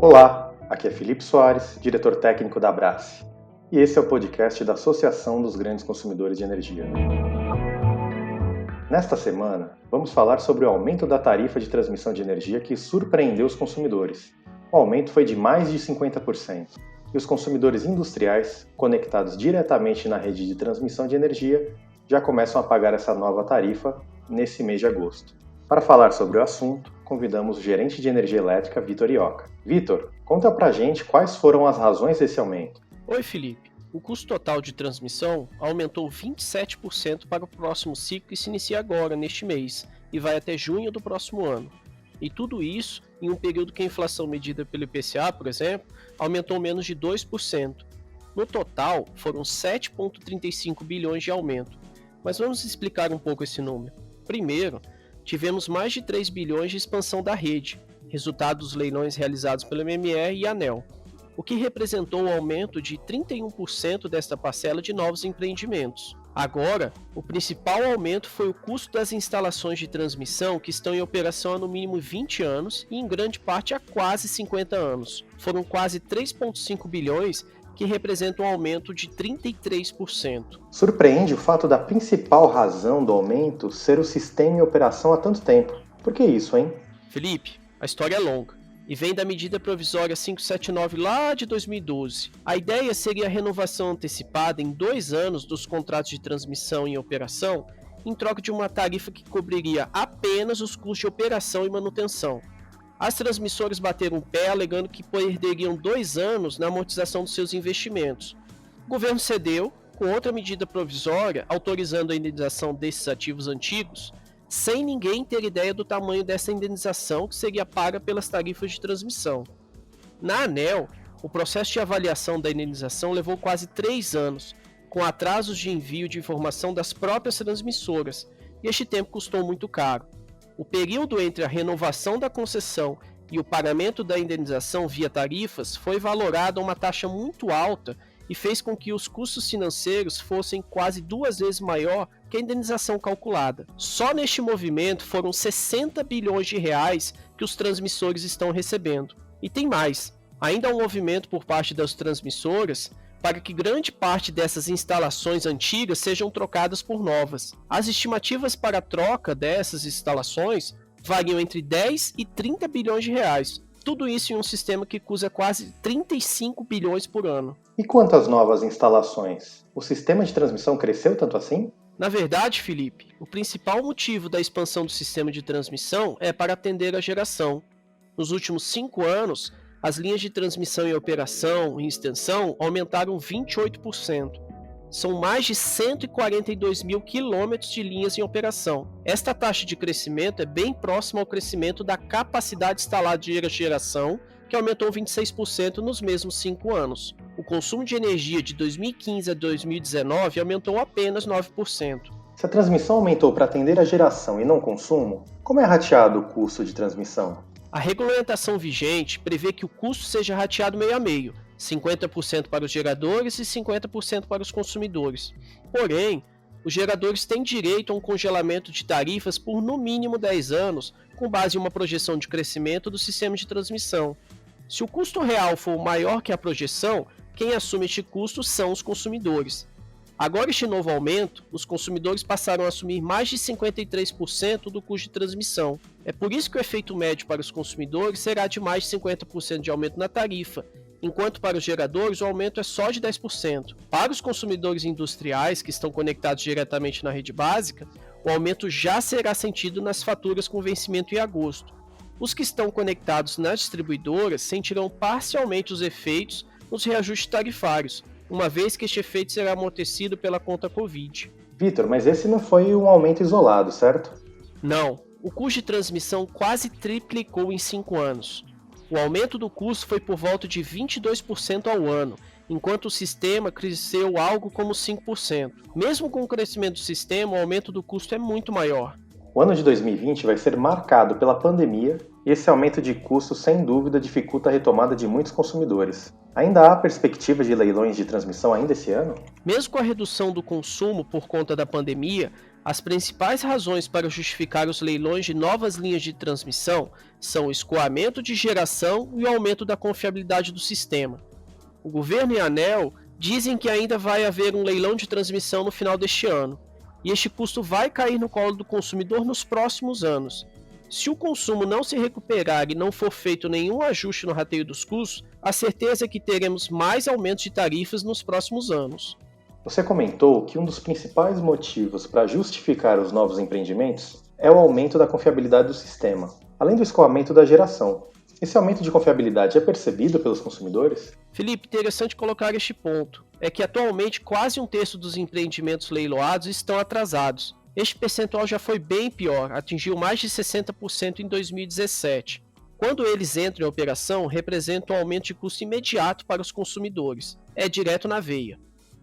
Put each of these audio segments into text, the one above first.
Olá, aqui é Felipe Soares, diretor técnico da Abrace, e esse é o podcast da Associação dos Grandes Consumidores de Energia. Nesta semana, vamos falar sobre o aumento da tarifa de transmissão de energia que surpreendeu os consumidores. O aumento foi de mais de 50%, e os consumidores industriais, conectados diretamente na rede de transmissão de energia, já começam a pagar essa nova tarifa nesse mês de agosto. Para falar sobre o assunto, convidamos o gerente de energia elétrica, Vitor Ioca. Vitor, conta pra gente quais foram as razões desse aumento. Oi, Felipe. O custo total de transmissão aumentou 27% para o próximo ciclo que se inicia agora, neste mês, e vai até junho do próximo ano. E tudo isso em um período que a inflação medida pelo IPCA, por exemplo, aumentou menos de 2%. No total, foram 7,35 bilhões de aumento. Mas vamos explicar um pouco esse número. Primeiro, tivemos mais de 3 bilhões de expansão da rede, resultado dos leilões realizados pelo MMR e ANEEL, o que representou um aumento de 31% desta parcela de novos empreendimentos. Agora, o principal aumento foi o custo das instalações de transmissão que estão em operação há no mínimo 20 anos e em grande parte há quase 50 anos. Foram quase 3,5 bilhões, que representa um aumento de 33%. Surpreende o fato da principal razão do aumento ser o sistema em operação há tanto tempo. Por que isso, hein? Felipe, a história é longa e vem da medida provisória 579 lá de 2012. A ideia seria a renovação antecipada em 2 anos dos contratos de transmissão em operação, em troca de uma tarifa que cobriria apenas os custos de operação e manutenção. As transmissoras bateram o pé alegando que perderiam 2 anos na amortização dos seus investimentos. O governo cedeu, com outra medida provisória, autorizando a indenização desses ativos antigos, sem ninguém ter ideia do tamanho dessa indenização que seria paga pelas tarifas de transmissão. Na ANEEL, o processo de avaliação da indenização levou quase 3 anos, com atrasos de envio de informação das próprias transmissoras, e este tempo custou muito caro. O período entre a renovação da concessão e o pagamento da indenização via tarifas foi valorado a uma taxa muito alta e fez com que os custos financeiros fossem quase 2 vezes maior que a indenização calculada. Só neste movimento foram 60 bilhões de reais que os transmissores estão recebendo. E tem mais, ainda há um movimento por parte das transmissoras para que grande parte dessas instalações antigas sejam trocadas por novas. As estimativas para a troca dessas instalações variam entre 10 e 30 bilhões de reais. Tudo isso em um sistema que custa quase 35 bilhões por ano. E quanto às novas instalações? O sistema de transmissão cresceu tanto assim? Na verdade, Felipe, o principal motivo da expansão do sistema de transmissão é para atender a geração. Nos últimos 5 anos, as linhas de transmissão em operação e extensão aumentaram 28%. São mais de 142 mil quilômetros de linhas em operação. Esta taxa de crescimento é bem próxima ao crescimento da capacidade instalada de geração, que aumentou 26% nos mesmos 5 anos. O consumo de energia de 2015 a 2019 aumentou apenas 9%. Se a transmissão aumentou para atender a geração e não consumo, como é rateado o custo de transmissão? A regulamentação vigente prevê que o custo seja rateado meio a meio, 50% para os geradores e 50% para os consumidores. Porém, os geradores têm direito a um congelamento de tarifas por no mínimo 10 anos, com base em uma projeção de crescimento do sistema de transmissão. Se o custo real for maior que a projeção, quem assume este custo são os consumidores. Agora, este novo aumento, os consumidores passaram a assumir mais de 53% do custo de transmissão. É por isso que o efeito médio para os consumidores será de mais de 50% de aumento na tarifa, enquanto para os geradores o aumento é só de 10%. Para os consumidores industriais que estão conectados diretamente na rede básica, o aumento já será sentido nas faturas com vencimento em agosto. Os que estão conectados nas distribuidoras sentirão parcialmente os efeitos nos reajustes tarifários, uma vez que este efeito será amortecido pela conta Covid. Vitor, mas esse não foi um aumento isolado, certo? Não, o custo de transmissão quase triplicou em 5 anos. O aumento do custo foi por volta de 22% ao ano, enquanto o sistema cresceu algo como 5%. Mesmo com o crescimento do sistema, o aumento do custo é muito maior. O ano de 2020 vai ser marcado pela pandemia e esse aumento de custo, sem dúvida, dificulta a retomada de muitos consumidores. Ainda há perspectiva de leilões de transmissão ainda esse ano? Mesmo com a redução do consumo por conta da pandemia, As principais razões para justificar os leilões de novas linhas de transmissão são o escoamento de geração e o aumento da confiabilidade do sistema. O governo e a ANEEL dizem que ainda vai haver um leilão de transmissão no final deste ano, e este custo vai cair no colo do consumidor nos próximos anos. Se o consumo não se recuperar e não for feito nenhum ajuste no rateio dos custos, a certeza é que teremos mais aumentos de tarifas nos próximos anos. Você comentou que um dos principais motivos para justificar os novos empreendimentos é o aumento da confiabilidade do sistema, além do escoamento da geração. Esse aumento de confiabilidade é percebido pelos consumidores? Felipe, interessante colocar este ponto. É que atualmente quase um terço dos empreendimentos leiloados estão atrasados. Este percentual já foi bem pior, atingiu mais de 60% em 2017. Quando eles entram em operação, representa um aumento de custo imediato para os consumidores. É direto na veia.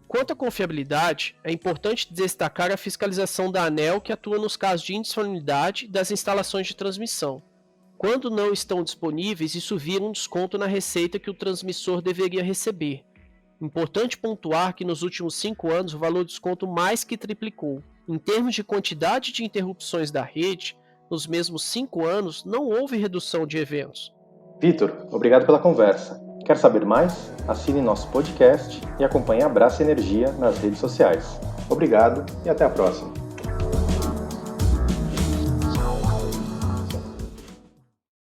Quanto à confiabilidade, é importante destacar a fiscalização da ANEEL que atua nos casos de indisponibilidade das instalações de transmissão. Quando não estão disponíveis, isso vira um desconto na receita que o transmissor deveria receber. Importante pontuar que nos últimos 5 anos o valor do desconto mais que triplicou. Em termos de quantidade de interrupções da rede, nos mesmos 5 anos não houve redução de eventos. Vitor, obrigado pela conversa. Quer saber mais? Assine nosso podcast e acompanhe a Brasa Energia nas redes sociais. Obrigado e até a próxima.